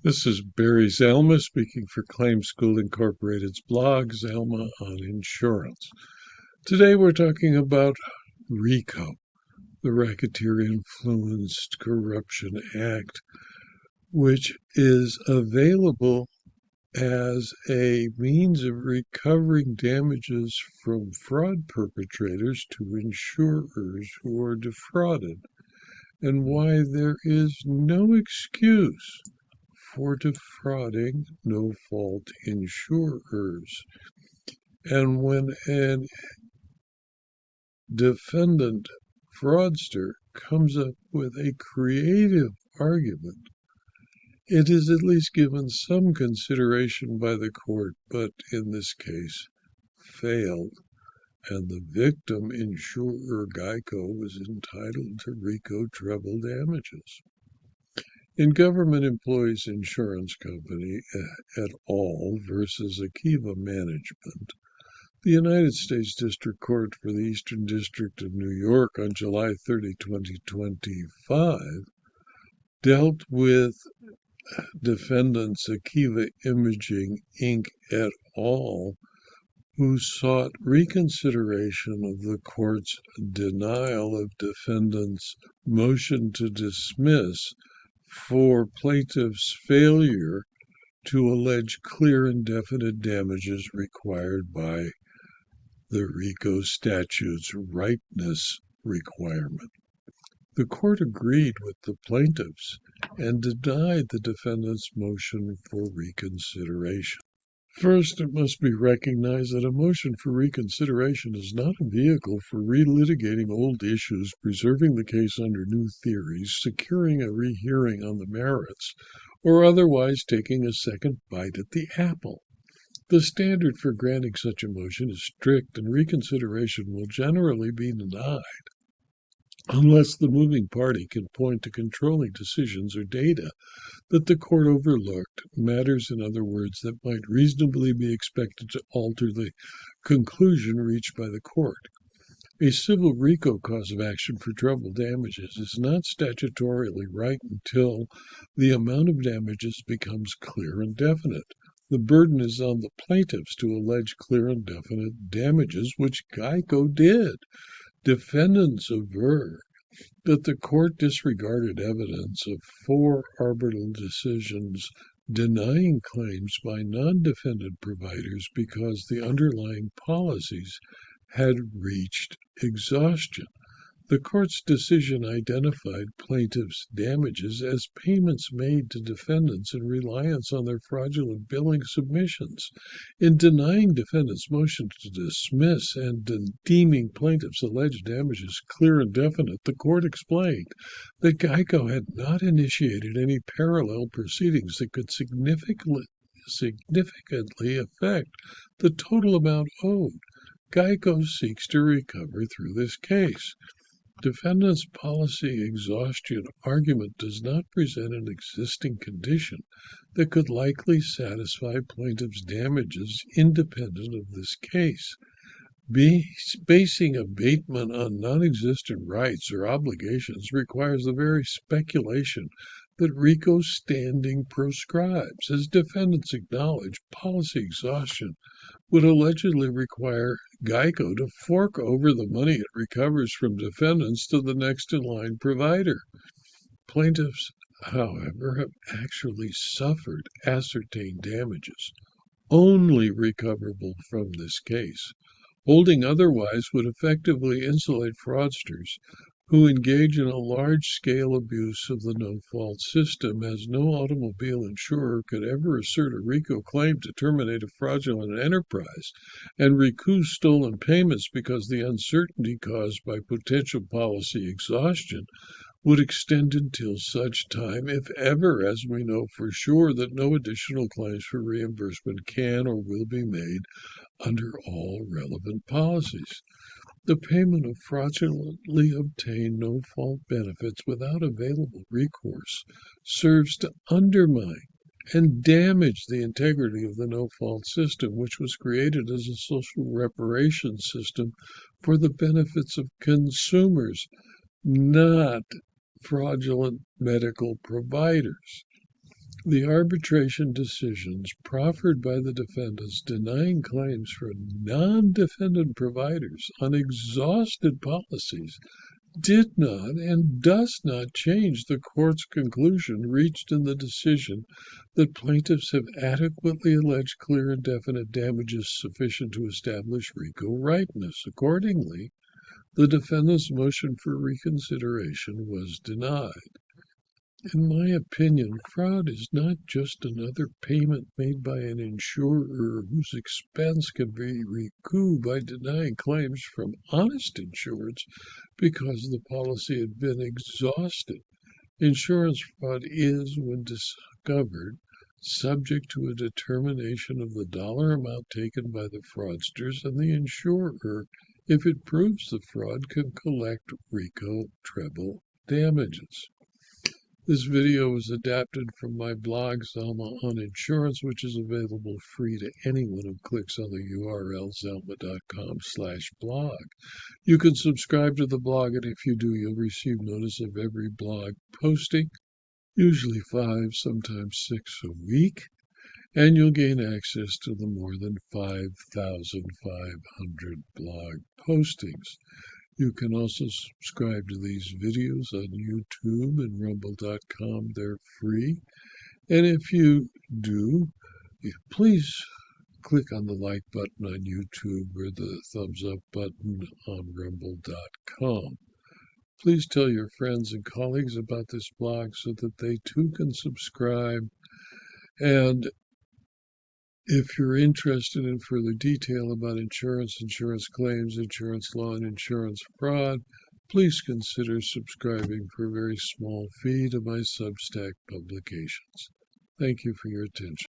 This is Barry Zalma speaking for Claim School Incorporated's blog, Zalma on Insurance. Today we're talking about RICO, the Racketeer Influenced Corruption Act, which is available as a means of recovering damages from fraud perpetrators to insurers who are defrauded, and why there is no excuse for defrauding no-fault insurers. And when a defendant fraudster comes up with a creative argument, it is at least given some consideration by the court, but in this case failed, and the victim insurer GEICO was entitled to RICO treble damages. In Government Employees Insurance Company et al. Versus Akiva Management, the United States District Court for the Eastern District of New York on July 30, 2025, dealt with Defendants Akiva Imaging Inc. et al., who sought reconsideration of the court's denial of defendants' motion to dismiss for plaintiffs' failure to allege clear and definite damages required by the RICO statute's ripeness requirement. The court agreed with the plaintiffs and denied the defendants' motion for reconsideration. First, it must be recognized that a motion for reconsideration is not a vehicle for relitigating old issues, preserving the case under new theories, securing a rehearing on the merits, or otherwise taking a second bite at the apple. The standard for granting such a motion is strict, and reconsideration will generally be denied unless the moving party can point to controlling decisions or data that the court overlooked, matters, in other words, that might reasonably be expected to alter the conclusion reached by the court. A civil RICO cause of action for treble damages is not statutorily right until the amount of damages becomes clear and definite. The burden is on the plaintiffs to allege clear and definite damages, which GEICO did. Defendants aver that the court disregarded evidence of 4 arbitral decisions denying claims by non-defendant providers because the underlying policies had reached exhaustion. The court's decision identified plaintiffs' damages as payments made to defendants in reliance on their fraudulent billing submissions. In denying defendants' motion to dismiss and deeming plaintiffs' alleged damages clear and definite, the court explained that GEICO had not initiated any parallel proceedings that could significantly affect the total amount owed. GEICO seeks to recover through this case. Defendant's policy exhaustion argument does not present an existing condition that could likely satisfy plaintiff's damages independent of this case. Basing abatement on non-existent rights or obligations requires the very speculation that RICO's standing proscribes. As defendants acknowledge, policy exhaustion would allegedly require GEICO to fork over the money it recovers from defendants to the next in line provider. Plaintiffs, however, have actually suffered ascertained damages, only recoverable from this case. Holding otherwise would effectively insulate fraudsters who engage in a large-scale abuse of the no-fault system, as no automobile insurer could ever assert a RICO claim to terminate a fraudulent enterprise and recoup stolen payments because the uncertainty caused by potential policy exhaustion would extend until such time, if ever, as we know for sure, that no additional claims for reimbursement can or will be made under all relevant policies. The payment of fraudulently obtained no-fault benefits without available recourse serves to undermine and damage the integrity of the no-fault system, which was created as a social reparation system for the benefits of consumers, not fraudulent medical providers. The arbitration decisions proffered by the defendants denying claims for non-defendant providers on exhausted policies did not and does not change the court's conclusion reached in the decision that plaintiffs have adequately alleged clear and definite damages sufficient to establish RICO ripeness. Accordingly, the defendant's motion for reconsideration was denied. In my opinion, fraud is not just another payment made by an insurer whose expense can be recouped by denying claims from honest insureds because the policy had been exhausted. Insurance fraud is, when discovered, subject to a determination of the dollar amount taken by the fraudsters, and the insurer, if it proves the fraud, can collect RICO treble damages. This video was adapted from my blog, Zelma on Insurance, which is available free to anyone who clicks on the URL zelma.com/blog. You can subscribe to the blog, and if you do, you'll receive notice of every blog posting, usually 5, sometimes 6 a week, and you'll gain access to the more than 5,500 blog postings. You can also subscribe to these videos on YouTube and rumble.com. They're free. And if you do, please click on the like button on YouTube or the thumbs up button on rumble.com. Please tell your friends and colleagues about this blog so that they too can subscribe. And if you're interested in further detail about insurance, insurance claims, insurance law, and insurance fraud, please consider subscribing for a very small fee to my Substack publications. Thank you for your attention.